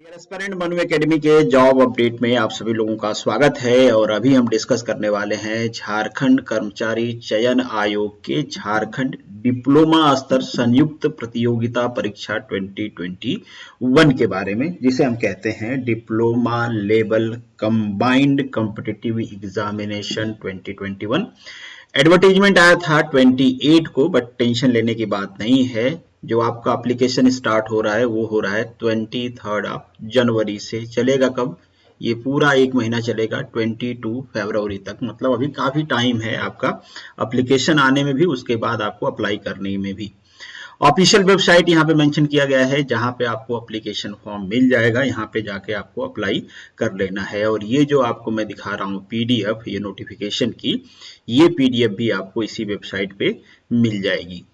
Dear aspirant Manu academy के job update में आप सभी लोगों का स्वागत है और अभी हम डिस्कस करने वाले हैं झारखंड कर्मचारी चयन आयोग के झारखंड डिप्लोमा स्तर संयुक्त प्रतियोगिता परीक्षा 2021 के बारे में, जिसे हम कहते हैं diploma level combined competitive examination 2021। Advertisement आया था 28 को, बट टेंशन लेने की बात नहीं है। जो आपका एप्लीकेशन स्टार्ट हो रहा है वो हो रहा है 23 जनवरी से। चलेगा कब? ये पूरा एक महीना चलेगा 22 फरवरी तक। मतलब अभी काफी टाइम है आपका एप्लीकेशन आने में भी, उसके बाद आपको अप्लाई करने में भी। ऑफिशियल वेबसाइट यहाँ पे मेंशन किया गया है, जहाँ पे आपको एप्लीकेशन फॉर्म मिल जाएगा। यहाँ पे जाके आपको अप्लाई कर लेना है। और ये जो आपको मैं दिखा रहा हूँ पीडीएफ, ये नोटिफिकेशन की, ये पीडीएफ भी आपको इसी वेबसाइट पे मिल जाएगी।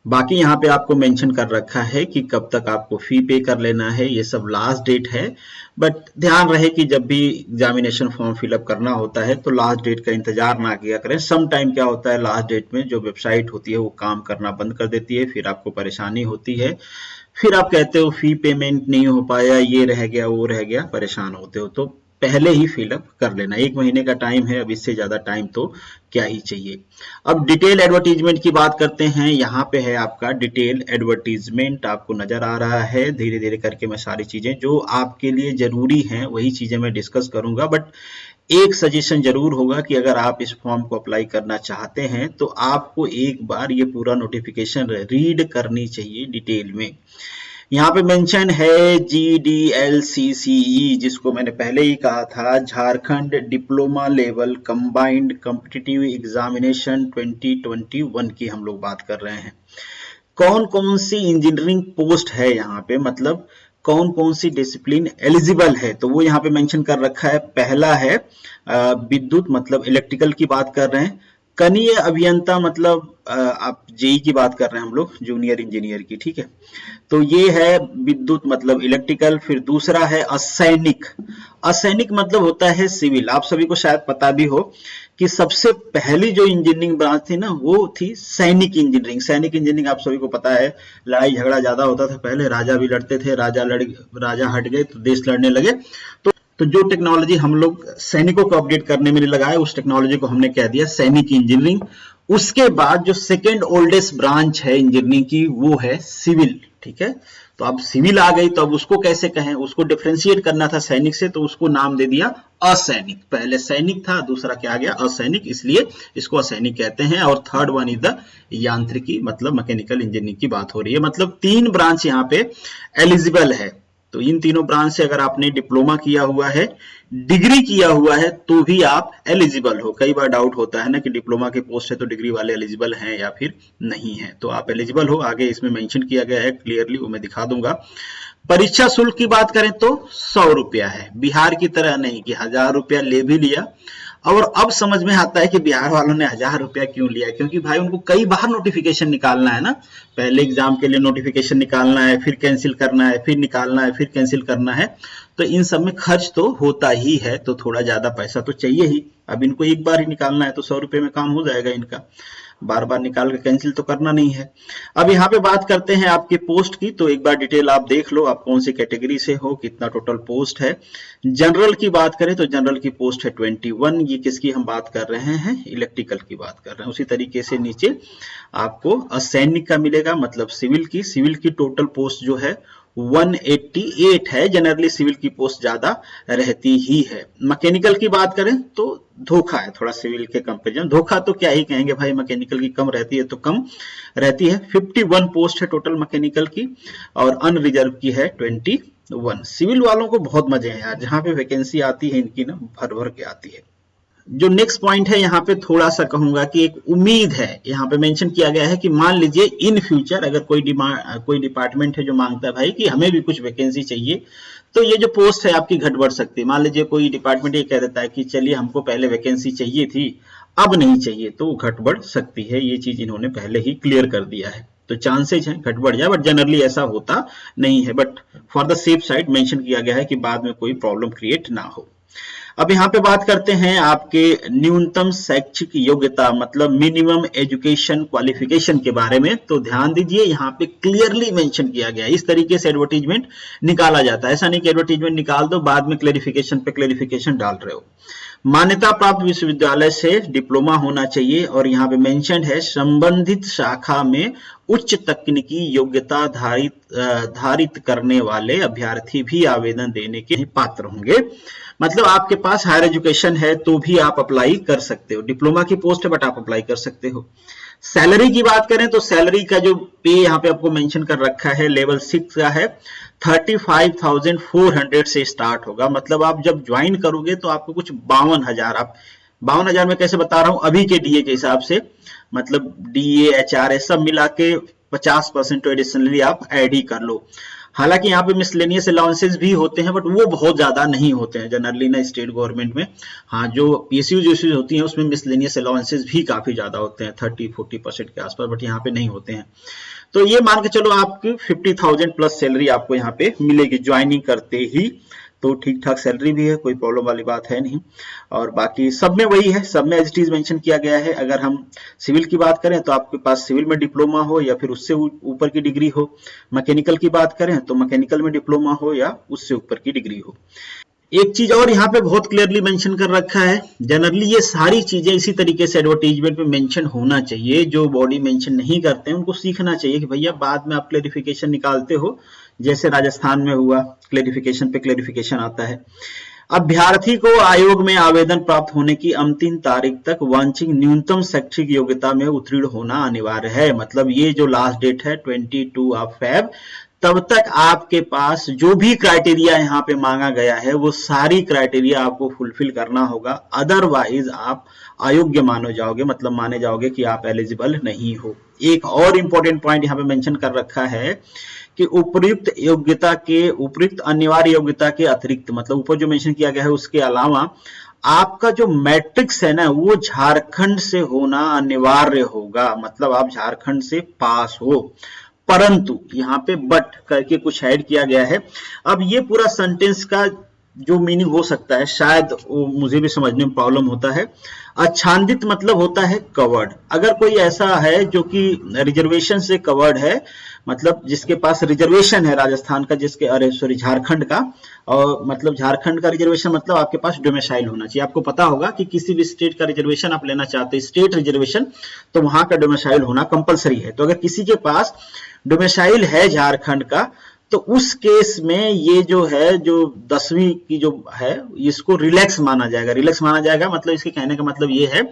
बाकी यहाँ पे आपको मेंशन कर रखा है कि कब तक आपको फी पे कर लेना है, ये सब लास्ट डेट है। बट ध्यान रहे कि जब भी एग्जामिनेशन फॉर्म फिलअप करना होता है तो लास्ट डेट का इंतजार ना किया करें। सम टाइम क्या होता है, लास्ट डेट में जो वेबसाइट होती है वो काम करना बंद कर देती है, फिर आपको परेशानी होती है। फिर आप कहते हो फी पेमेंट नहीं हो पाया, ये रह गया वो रह गया, परेशान होते हो। तो पहले ही फिलअप कर लेना। एक महीने का टाइम है, अब इससे ज्यादा टाइम तो क्या ही चाहिए। अब डिटेल एडवर्टीजमेंट की बात करते हैं। यहाँ पे है आपका डिटेल एडवर्टीजमेंट, आपको नजर आ रहा है। धीरे धीरे करके मैं सारी चीजें जो आपके लिए जरूरी हैं वही चीजें मैं डिस्कस करूंगा। बट एक सजेशन जरूर होगा कि अगर आप इस फॉर्म को अप्लाई करना चाहते हैं तो आपको एक बार ये पूरा नोटिफिकेशन रीड करनी चाहिए डिटेल में। यहाँ पे मेंशन है GDLCCE, जिसको मैंने पहले ही कहा था, Jharkhand diploma level combined competitive examination 2021 की हम लोग बात कर रहे हैं। कौन कौन सी इंजीनियरिंग पोस्ट है यहाँ पे, मतलब कौन कौन सी डिसिप्लिन एलिजिबल है, तो वो यहाँ पे मेंशन कर रखा है। पहला है विद्युत, मतलब इलेक्ट्रिकल की बात कर रहे हैं। कनीय अभियंता, मतलब आप जेई की बात कर रहे हैं हम लोग, जूनियर इंजीनियर की, ठीक है। तो ये है विद्युत मतलब इलेक्ट्रिकल। फिर दूसरा है असैनिक। असैनिक मतलब होता है सिविल। आप सभी को शायद पता भी हो कि सबसे पहली जो इंजीनियरिंग ब्रांच थी ना, वो थी सैनिक इंजीनियरिंग। सैनिक इंजीनियरिंग आप सभी को पता है, लड़ाई झगड़ा ज्यादा होता था पहले, राजा भी लड़ते थे, राजा हट गए तो देश लड़ने लगे। तो जो टेक्नोलॉजी हम लोग सैनिकों को अपडेट करने में लगाए, उस टेक्नोलॉजी को हमने कह दिया सैनिक इंजीनियरिंग। उसके बाद जो सेकेंड ओल्डेस्ट ब्रांच है इंजीनियरिंग की, वो है सिविल, ठीक है। तो अब सिविल आ गई, तो अब उसको कैसे कहें, उसको डिफरेंशिएट करना था सैनिक से, तो उसको नाम दे दिया असैनिक। पहले सैनिक था, दूसरा क्या आ गया, असैनिक, इसलिए इसको असैनिक कहते हैं। और थर्ड वन इज द यांत्रिकी, मतलब मैकेनिकल इंजीनियरिंग की बात हो रही है। मतलब 3 ब्रांच यहाँ पे एलिजिबल है। तो इन तीनों ब्रांच से अगर आपने डिप्लोमा किया हुआ है, डिग्री किया हुआ है, तो भी आप एलिजिबल हो। कई बार डाउट होता है ना कि डिप्लोमा के पोस्ट है तो डिग्री वाले एलिजिबल हैं या फिर नहीं है, तो आप एलिजिबल हो। आगे इसमें मेंशन किया गया है क्लियरली, वो मैं दिखा दूंगा। परीक्षा शुल्क की बात करें तो 100 रुपया है। बिहार की तरह नहीं कि 1000 रुपया ले भी लिया। और अब समझ में आता है कि बिहार वालों ने 1000 रुपया क्यों लिया, क्योंकि भाई उनको कई बार नोटिफिकेशन निकालना है ना। पहले एग्जाम के लिए नोटिफिकेशन निकालना है, फिर कैंसिल करना है, फिर निकालना है, फिर कैंसिल करना है। तो इन सब में खर्च तो होता ही है, तो थोड़ा ज्यादा पैसा तो चाहिए ही। अब इनको एक बार ही निकालना है तो 100 रुपये में काम हो जाएगा इनका, बार बार निकाल के कैंसिल तो करना नहीं है। अब यहाँ पे बात करते हैं आपके पोस्ट की, तो एक बार डिटेल आप देख लो, आप कौन सी कैटेगरी से हो, कितना टोटल पोस्ट है। जनरल की बात करें तो जनरल की पोस्ट है 21। ये किसकी हम बात कर रहे हैं, इलेक्ट्रिकल की बात कर रहे हैं। उसी तरीके से नीचे आपको असैनिक का मिलेगा, मतलब सिविल की टोटल पोस्ट जो है 188 है। जनरली सिविल की पोस्ट ज्यादा रहती ही है। मैकेनिकल की बात करें तो धोखा है थोड़ा सिविल के कंपेरिजन। धोखा तो क्या ही कहेंगे भाई, मैकेनिकल की कम रहती है तो कम रहती है। 51 पोस्ट है टोटल मैकेनिकल की, और अनरिजर्व की है 21। सिविल वालों को बहुत मजे हैं यार, जहां पे वैकेंसी आती है इनकी ना भर भर के आती है। जो नेक्स्ट पॉइंट है यहाँ पे थोड़ा सा कहूंगा कि एक उम्मीद है। यहाँ पे मेंशन किया गया है कि मान लीजिए इन फ्यूचर अगर कोई डिपार्टमेंट है जो मांगता है भाई कि हमें भी कुछ वैकेंसी चाहिए, तो ये जो पोस्ट है आपकी घट बढ़ सकती है। मान लीजिए कोई डिपार्टमेंट ये कह देता है कि चलिए हमको पहले वैकेंसी चाहिए थी, अब नहीं चाहिए, तो घट बढ़ सकती है। ये चीज इन्होंने पहले ही क्लियर कर दिया है, तो चांसेज है घट बढ़ जाए, बट जनरली ऐसा होता नहीं है। But for the safe side mention किया गया है कि बाद में कोई प्रॉब्लम क्रिएट ना हो। अब यहाँ पे बात करते हैं आपके न्यूनतम शैक्षिक योग्यता मतलब मिनिमम एजुकेशन क्वालिफिकेशन के बारे में। तो ध्यान दीजिए यहाँ पे क्लियरली मेंशन किया गया है। इस तरीके से एडवर्टीजमेंट निकाला जाता है, ऐसा नहीं कि एडवर्टीजमेंट निकाल दो बाद में क्लेरिफिकेशन पे क्लेरिफिकेशन डाल रहे हो। मान्यता प्राप्त विश्वविद्यालय से डिप्लोमा होना चाहिए और यहाँ पे मेंशन है संबंधित शाखा में उच्च तकनीकी योग्यता धारित करने वाले अभ्यर्थी भी आवेदन देने के पात्र होंगे। मतलब आपके पास हायर एजुकेशन है तो भी आप अप्लाई कर सकते हो, डिप्लोमा की पोस्ट है बट आप अप्लाई कर सकते हो। सैलरी की बात करें तो सैलरी का जो पे यहाँ पे आपको मेंशन कर रखा है लेवल 6 का है 35,400 से स्टार्ट होगा। मतलब आप जब ज्वाइन करोगे तो आपको कुछ 52,000, आप 52,000 में कैसे बता रहा हूं अभी के डीए के हिसाब से, मतलब डीए एचआरए सब मिला के 50% एडिशनली आप ऐड ही कर लो। हालांकि यहाँ पे मिसलेनियस अलाउंसेस भी होते हैं बट वो बहुत ज्यादा नहीं होते हैं जनरली ना स्टेट गवर्नमेंट में। हाँ, जो पीएसयूज होती हैं उसमें मिसलेनियस अलाउंसेस भी काफी ज्यादा होते हैं 30-40% के आसपास, बट यहाँ पे नहीं होते हैं। तो ये मान के चलो आपकी 50,000 प्लस सैलरी आपको यहाँ पे मिलेगी ज्वाइनिंग करते ही। तो ठीक ठाक सैलरी भी है, कोई प्रॉब्लम वाली बात है नहीं। और बाकी सब में वही है, सब में एज इट इज मेंशन किया गया है। अगर हम सिविल की बात करें तो आपके पास सिविल में डिप्लोमा हो या फिर उससे ऊपर की डिग्री हो। मैकेनिकल की बात करें तो मैकेनिकल में डिप्लोमा हो या उससे ऊपर की डिग्री हो। एक चीज और यहाँ पे बहुत क्लियरली मेंशन कर रखा है, जनरली ये सारी चीजें इसी तरीके से एडवर्टीजमेंट में मेंशन होना चाहिए। जो बॉडी मेंशन नहीं करते हैं उनको सीखना चाहिए कि भैया बाद में आप क्लेरिफिकेशन निकालते हो, जैसे राजस्थान में हुआ क्लेरिफिकेशन पे क्लेरिफिकेशन आता है। अभ्यर्थी को आयोग में आवेदन प्राप्त होने की अंतिम तारीख तक वांछित न्यूनतम शैक्षिक योग्यता में उत्तीर्ण होना अनिवार्य है। मतलब ये जो लास्ट डेट है 22 Feb, तब तक आपके पास जो भी क्राइटेरिया यहाँ पे मांगा गया है वो सारी क्राइटेरिया आपको फुलफिल करना होगा, अदरवाइज आप अयोग्य माने जाओगे, मतलब माने जाओगे कि आप एलिजिबल नहीं हो। एक और इंपॉर्टेंट पॉइंट यहाँ पे मेंशन कर रखा है कि उपयुक्त अनिवार्य योग्यता के अतिरिक्त, मतलब ऊपर जो मेंशन किया गया है उसके अलावा आपका जो मैट्रिक्स है ना वो झारखंड से होना अनिवार्य होगा। मतलब आप झारखंड से पास हो, परंतु यहाँ पे बट करके कुछ ऐड किया गया है। अब ये पूरा सेंटेंस का जो मीनिंग हो सकता है शायद मुझे भी समझने में प्रॉब्लम होता है। आच्छादित मतलब होता है कवर्ड। अगर कोई ऐसा है जो कि रिजर्वेशन से कवर्ड है, मतलब जिसके पास रिजर्वेशन है राजस्थान का, जिसके अरे सॉरी झारखंड का, और मतलब झारखंड का रिजर्वेशन मतलब आपके पास डोमिसाइल होना चाहिए। आपको पता होगा कि किसी भी स्टेट का रिजर्वेशन आप लेना चाहते हैं, स्टेट रिजर्वेशन, तो वहां का डोमिसाइल होना कंपलसरी है। तो अगर किसी के पास डोमिसाइल है झारखंड का तो उस केस में ये जो है जो 10वीं की जो है इसको रिलैक्स माना जाएगा। रिलैक्स माना जाएगा मतलब इसके कहने का मतलब ये है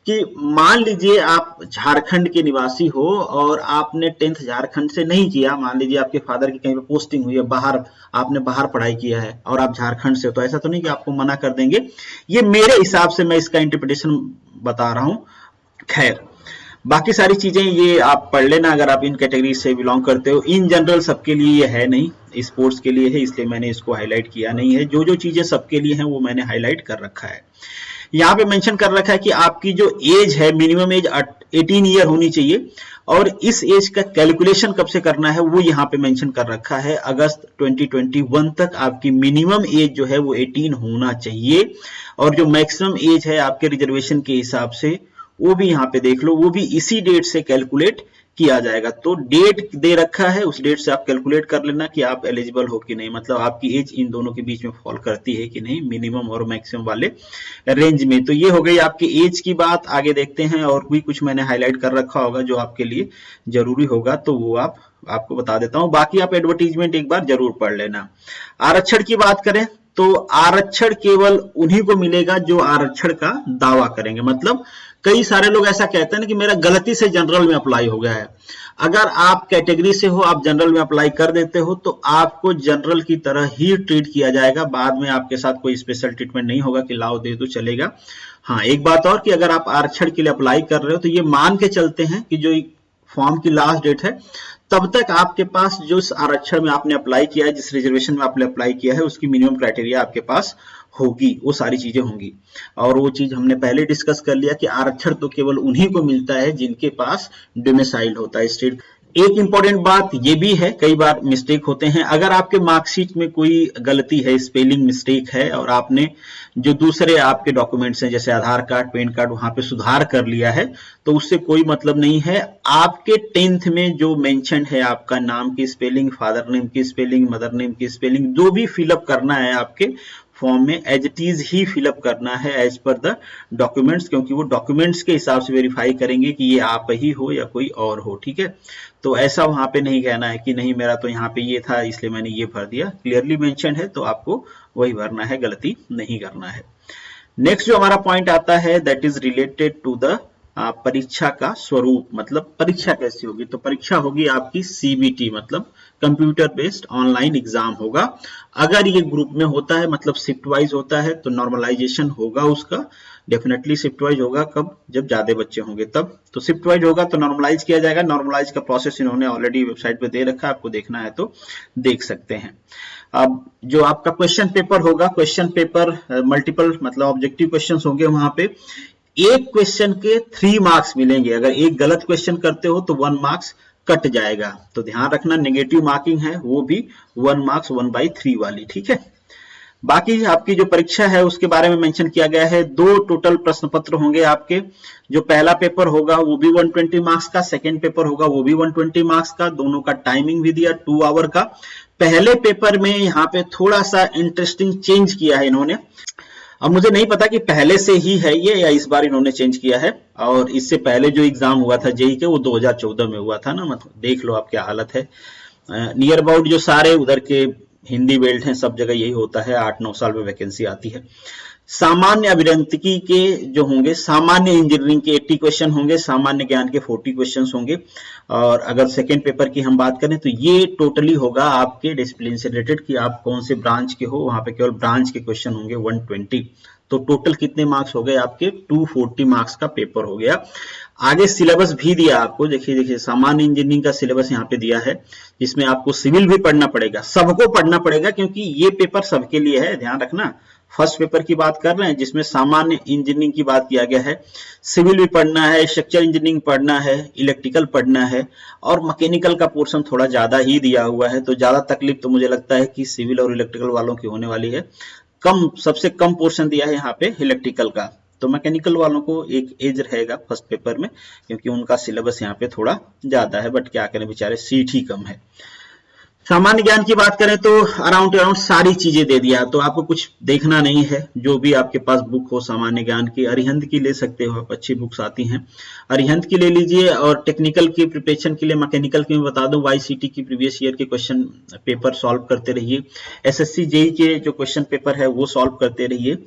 कि मान लीजिए आप झारखंड के निवासी हो और आपने 10th झारखंड से नहीं किया, मान लीजिए आपके फादर की कहीं पे पोस्टिंग हुई है बाहर, आपने बाहर पढ़ाई किया है और आप झारखंड से हो, तो ऐसा तो नहीं कि आपको मना कर देंगे। ये मेरे हिसाब से मैं इसका इंटरप्रिटेशन बता रहा हूं। खैर बाकी सारी चीजें ये आप पढ़ लेना अगर आप इन कैटेगरी से बिलोंग करते हो। इन जनरल सबके लिए ये है नहीं, स्पोर्ट्स के लिए है, इसलिए मैंने इसको हाईलाइट किया नहीं है। जो जो चीजें सबके लिए हैं वो मैंने हाईलाइट कर रखा है। यहाँ पे मेंशन कर रखा है कि आपकी जो एज है मिनिमम एज 18 ईयर होनी चाहिए और इस एज का कैलकुलेशन कब से करना है वो यहाँ पे मेंशन कर रखा है। अगस्त 2021 तक आपकी मिनिमम एज जो है वो 18 होना चाहिए और जो मैक्सिमम एज है आपके रिजर्वेशन के हिसाब से वो भी यहाँ पे देख लो, वो भी इसी डेट से कैलकुलेट किया जाएगा। तो डेट दे रखा है, उस डेट से आप कैलकुलेट कर लेना कि आप एलिजिबल हो कि नहीं, मतलब आपकी एज इन दोनों के बीच में फॉल करती है कि नहीं, मिनिमम और मैक्सिमम वाले रेंज में। तो ये हो गई आपकी एज की बात। आगे देखते हैं और भी कुछ मैंने हाईलाइट कर रखा होगा जो आपके लिए जरूरी होगा तो वो आपको बता देता हूं। बाकी आप एडवर्टीजमेंट एक बार जरूर पढ़ लेना। आरक्षण की बात करें तो आरक्षण केवल उन्हीं को मिलेगा जो आरक्षण का दावा करेंगे। मतलब कई सारे लोग ऐसा कहते हैं कि मेरा गलती से जनरल में अप्लाई हो गया है। अगर आप कैटेगरी से हो, आप जनरल में अप्लाई कर देते हो तो आपको जनरल की तरह ही ट्रीट किया जाएगा। बाद में आपके साथ कोई स्पेशल ट्रीटमेंट नहीं होगा कि लाओ दे दो चलेगा। हाँ, एक बात और कि अगर आप आरक्षण के लिए अप्लाई कर रहे हो तो ये मान के चलते हैं कि जो फॉर्म की लास्ट डेट है तब तक आपके पास जो आरक्षण में आपने अप्लाई किया है, जिस रिजर्वेशन में आपने अप्लाई किया है, उसकी मिनिमम क्राइटेरिया आपके पास होगी, वो सारी चीजें होंगी। और वो चीज हमने पहले डिस्कस कर लिया कि आरक्षण तो केवल उन्हीं को मिलता है जिनके पास डोमिसाइल होता है, स्टेट एक इंपॉर्टेंट बात ये भी है, कई बार मिस्टेक होते हैं, अगर आपके मार्कशीट में कोई गलती है, स्पेलिंग मिस्टेक है और आपने जो दूसरे आपके डॉक्यूमेंट्स हैं जैसे आधार कार्ड, पैन कार्ड, वहां पे सुधार कर लिया है, तो उससे कोई मतलब नहीं है। आपके 10th में जो मेंशन है आपका नाम की स्पेलिंग, फादर नेम की स्पेलिंग, मदर नेम की स्पेलिंग, जो भी फिलअप करना है आपके फॉर्म में एज इट इज ही फिलअप करना है एज पर द डॉक्यूमेंट्स, क्योंकि वो डॉक्यूमेंट्स के हिसाब से वेरीफाई करेंगे कि ये आप ही हो या कोई और हो, ठीक है। तो ऐसा वहां पे नहीं कहना है कि नहीं मेरा तो यहाँ पे ये था इसलिए मैंने ये भर दिया, क्लियरली मेंशन है तो आपको वही भरना है, गलती नहीं करना है। नेक्स्ट जो हमारा पॉइंट आता है that is related to the परीक्षा का स्वरूप, मतलब परीक्षा कैसी होगी, तो परीक्षा होगी आपकी सीबीटी, मतलब कंप्यूटर बेस्ड ऑनलाइन एग्जाम होगा। अगर ये ग्रुप में होता है मतलब शिफ्ट वाइज होता है तो नॉर्मलाइजेशन होगा उसका, डेफिनेटली शिफ्ट वाइज होगा, कब, जब ज्यादा बच्चे होंगे तब। तो शिफ्ट वाइज होगा तो नॉर्मलाइज किया जाएगा, नॉर्मलाइज का प्रोसेस इन्होंने ऑलरेडी वेबसाइट पे दे रखा है, आपको देखना है तो देख सकते हैं। अब जो आपका क्वेश्चन पेपर होगा, क्वेश्चन पेपर मल्टीपल मतलब ऑब्जेक्टिव क्वेश्चंस होंगे वहां पे, एक क्वेश्चन के 3 मार्क्स मिलेंगे, अगर एक गलत क्वेश्चन करते हो तो 1 मार्क्स कट जाएगा, तो ध्यान रखना नेगेटिव मार्किंग है वो भी 1 मार्क्स 1/3 वाली, ठीक है। बाकी आपकी जो परीक्षा है उसके बारे में मेंशन किया गया है, 2 टोटल प्रश्न पत्र होंगे आपके। जो पहला पेपर होगा वो भी 120 मार्क्स का, सेकंड पेपर होगा वो भी 120 मार्क्स का, दोनों का टाइमिंग भी दिया 2 आवर का। पहले पेपर में यहाँ पे थोड़ा सा इंटरेस्टिंग चेंज किया है इन्होंने, अब मुझे नहीं पता कि पहले से ही है ये या इस बार इन्होंने चेंज किया है, और इससे पहले जो एग्जाम हुआ था जेई के वो 2014 में हुआ था ना, मतलब देख लो आप क्या हालत है। नियर अबाउट जो सारे उधर के हिंदी बेल्ट हैं सब जगह यही होता है, 8-9 साल में वैकेंसी आती है। सामान्य अभियांत्रिकी के जो होंगे, सामान्य इंजीनियरिंग के 80 क्वेश्चन होंगे, सामान्य ज्ञान के 40 क्वेश्चन होंगे, और अगर सेकेंड पेपर की हम बात करें तो ये टोटली होगा आपके डिसिप्लिन से रिलेटेड कि आप कौन से ब्रांच के हो, वहां पे केवल ब्रांच के क्वेश्चन होंगे 120। तो टोटल कितने मार्क्स हो गए आपके, 240 मार्क्स का पेपर हो गया। आगे सिलेबस भी दिया आपको, देखिए सामान्य इंजीनियरिंग का सिलेबस यहाँ पे दिया है, जिसमें आपको सिविल भी पढ़ना पड़ेगा, सबको पढ़ना पड़ेगा क्योंकि ये पेपर सबके लिए है, ध्यान रखना। फर्स्ट पेपर की बात कर रहे हैं जिसमें सामान्य इंजीनियरिंग की बात किया गया है, सिविल भी पढ़ना है, स्ट्रक्चर इंजीनियरिंग पढ़ना है, इलेक्ट्रिकल पढ़ना है, और मैकेनिकल का पोर्शन थोड़ा ज्यादा ही दिया हुआ है, तो ज्यादा तकलीफ तो मुझे लगता है कि सिविल और इलेक्ट्रिकल वालों की होने वाली है। सबसे कम पोर्शन दिया है यहाँ पे इलेक्ट्रिकल का, तो मैकेनिकल वालों को एक एज रहेगा फर्स्ट पेपर में, क्योंकि उनका सिलेबस यहाँ पे थोड़ा ज्यादा है, बट क्या करें बेचारे, सीट ही कम है। सामान्य ज्ञान की बात करें तो अराउंड सारी चीजें दे दिया, तो आपको कुछ देखना नहीं है, जो भी आपके पास बुक हो सामान्य ज्ञान की, अरिहंत की ले सकते हो आप, अच्छी बुक्स आती हैं, अरिहंत की ले लीजिए। और टेक्निकल की प्रिपरेशन के लिए मैकेनिकल की मैं बता दूं, वाईसीटी की प्रीवियस ईयर के क्वेश्चन पेपर सॉल्व करते रहिए, एसएससी जेई के जो क्वेश्चन पेपर है वो सॉल्व करते रहिए,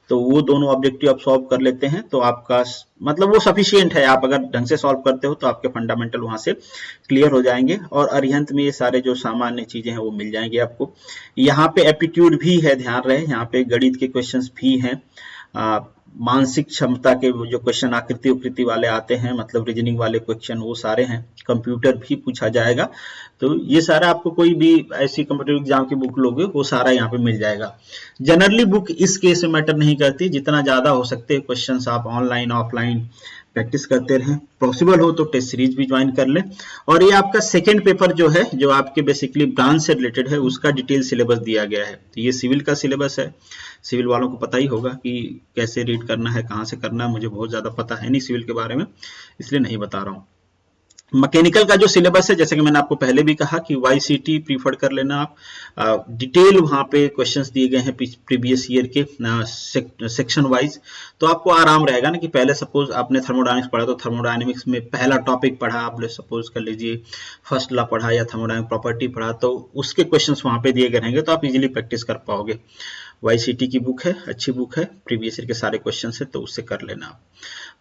तो वो दोनों ऑब्जेक्टिव आप सॉल्व कर लेते हैं तो आपका मतलब वो सफिशियंट है, आप अगर ढंग से सॉल्व करते हो तो आपके फंडामेंटल वहां से क्लियर हो जाएंगे, और अरिहंत में ये सारे जो सामान्य चीजें हैं वो मिल जाएंगे आपको। यहाँ पे एप्टीट्यूड भी है, ध्यान रहे, यहाँ पे गणित के क्वेश्चंस भी हैं, मानसिक क्षमता के जो क्वेश्चन आकृति उकृति वाले आते हैं, मतलब रीजनिंग वाले क्वेश्चन वो सारे हैं, कंप्यूटर भी पूछा जाएगा, तो ये सारा आपको कोई भी ऐसी कंप्यूटर एग्जाम की बुक लोगे वो सारा यहाँ पे मिल जाएगा। जनरली बुक इस केस में मैटर नहीं करती, जितना ज्यादा हो सकते हैं क्वेश्चंस आप ऑनलाइन ऑफलाइन प्रैक्टिस करते रहें, पॉसिबल हो तो टेस्ट सीरीज भी ज्वाइन कर लें। और ये आपका सेकंड पेपर जो है, जो आपके बेसिकली ब्रांच से रिलेटेड है, उसका डिटेल सिलेबस दिया गया है, तो ये सिविल का सिलेबस है, सिविल वालों को पता ही होगा कि कैसे रीड करना है, कहाँ से करना है, मुझे बहुत ज्यादा पता है नहीं सिविल के बारे में, इसलिए नहीं बता रहा हूँ। मैकेनिकल का जो सिलेबस है, जैसे कि मैंने आपको पहले भी कहा कि वाईसीटी प्रीफर कर लेना आप, डिटेल वहां पे क्वेश्चंस दिए गए हैं प्रीवियस ईयर के सेक्शन वाइज, तो आपको आराम रहेगा ना कि पहले सपोज आपने थर्मोडायनेमिक्स पढ़ा तो थर्मोडायनेमिक्स में पहला टॉपिक पढ़ा, आप सपोज कर लीजिए फर्स्ट लॉ पढ़ा या थर्मोडायनेमिक प्रॉपर्टी पढ़ा, तो उसके क्वेश्चन वहां पे दिए गए रहेंगे, तो आप इजिली प्रैक्टिस कर पाओगे। वाईसीटी की बुक है, अच्छी बुक है, प्रीवियस ईयर के सारे क्वेश्चन है, तो उससे कर लेना आप।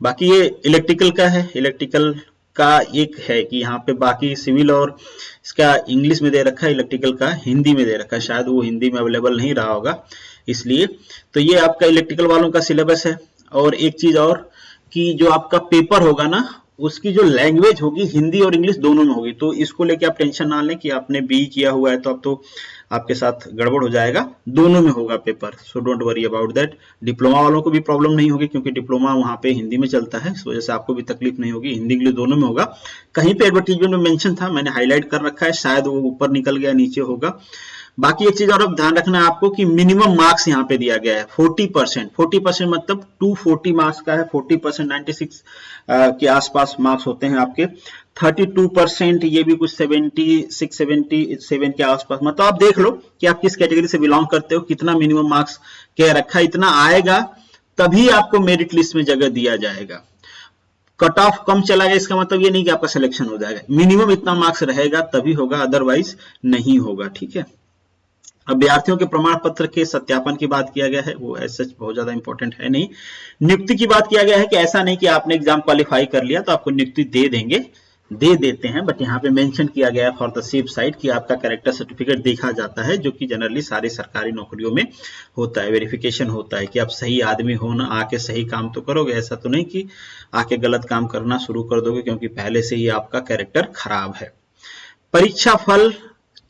बाकी ये इलेक्ट्रिकल का है, इलेक्ट्रिकल का एक है कि यहाँ पे बाकी सिविल और इसका इंग्लिश में दे रखा है, इलेक्ट्रिकल का हिंदी में दे रखा है, शायद वो हिंदी में अवेलेबल नहीं रहा होगा इसलिए। तो ये आपका इलेक्ट्रिकल वालों का सिलेबस है। और एक चीज और कि जो आपका पेपर होगा ना, उसकी जो लैंग्वेज होगी हिंदी और इंग्लिश दोनों में होगी, तो इसको लेके आप टेंशन ना लें कि आपने बी किया हुआ है तो अब तो आपके साथ गड़बड़ हो जाएगा, दोनों में होगा paper, so don't worry about that. Diploma वालों को भी प्रॉब्लम नहीं होगी क्योंकि डिप्लोमा वहाँ पे हिंदी में चलता है, इस वजह से आपको भी तकलीफ नहीं होगी, हिंदी इंग्लिश दोनों में होगा। कहीं पे एडवर्टीजमेंट में मेंशन था, मैंने हाईलाइट कर रखा है, शायद वो ऊपर निकल गया, नीचे होगा। बाकी एक चीज और अब ध्यान रखना है आपको कि मिनिमम मार्क्स यहाँ पे दिया गया है 40%। 40% मतलब 240 मार्क्स का है, 40% 96 के आसपास मार्क्स होते हैं आपके। 32% ये भी कुछ 76 77 के आसपास, मतलब आप देख लो कि आप किस कैटेगरी से बिलोंग करते हो, कितना मिनिमम मार्क्स क्या रखा, इतना आएगा तभी आपको मेरिट लिस्ट में जगह दिया जाएगा। कट ऑफ कम चला गया इसका मतलब ये नहीं कि आपका सिलेक्शन हो जाएगा, मिनिमम इतना मार्क्स रहेगा तभी होगा, अदरवाइज नहीं होगा, ठीक है। अभ्यर्थियों के प्रमाण पत्र के सत्यापन की बात किया गया है, वो ऐसा बहुत ज्यादा इंपॉर्टेंट है नहीं। नियुक्ति की बात किया गया है कि ऐसा नहीं कि आपने एग्जाम क्वालिफाई कर लिया तो आपको नियुक्ति दे देंगे, दे देते हैं, बट यहाँ पे मेंशन किया गया है फॉर द सेफ साइड कि आपका कैरेक्टर सर्टिफिकेट देखा जाता है, जो कि जनरली सारी सरकारी नौकरियों में होता है, वेरिफिकेशन होता है कि आप सही आदमी हो ना, आके सही काम तो करोगे, ऐसा तो नहीं कि आके गलत काम करना शुरू कर दोगे क्योंकि पहले से ही आपका कैरेक्टर खराब है। परीक्षा फल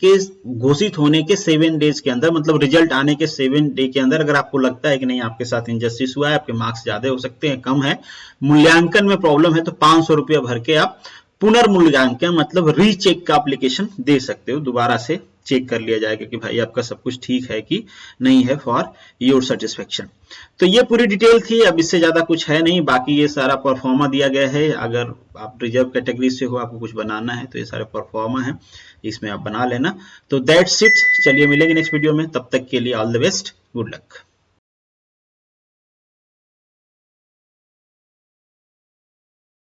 के घोषित होने के 7 डेज के अंदर, मतलब रिजल्ट आने के 7 डे के अंदर अगर आपको लगता है कि नहीं आपके साथ इनजस्टिस हुआ है, आपके मार्क्स ज्यादा हो सकते हैं, कम है, मूल्यांकन में प्रॉब्लम है, तो 500 रुपया भर के आप पुनर्मूल्यांकन मतलब रीचेक का एप्लीकेशन दे सकते हो, दोबारा से चेक कर लिया जाएगा कि भाई आपका सब कुछ ठीक है कि नहीं है, फॉर योर सेटिस्फेक्शन। तो ये पूरी डिटेल थी, अब इससे ज्यादा कुछ है नहीं, बाकी ये सारा परफॉर्मा दिया गया है, अगर आप रिजर्व कैटेगरी से हो, आपको कुछ बनाना है तो ये सारे परफॉर्मा है, इसमें आप बना लेना। तो दैट्स इट, चलिए मिलेंगे नेक्स्ट वीडियो में, तब तक के लिए all the best, good luck.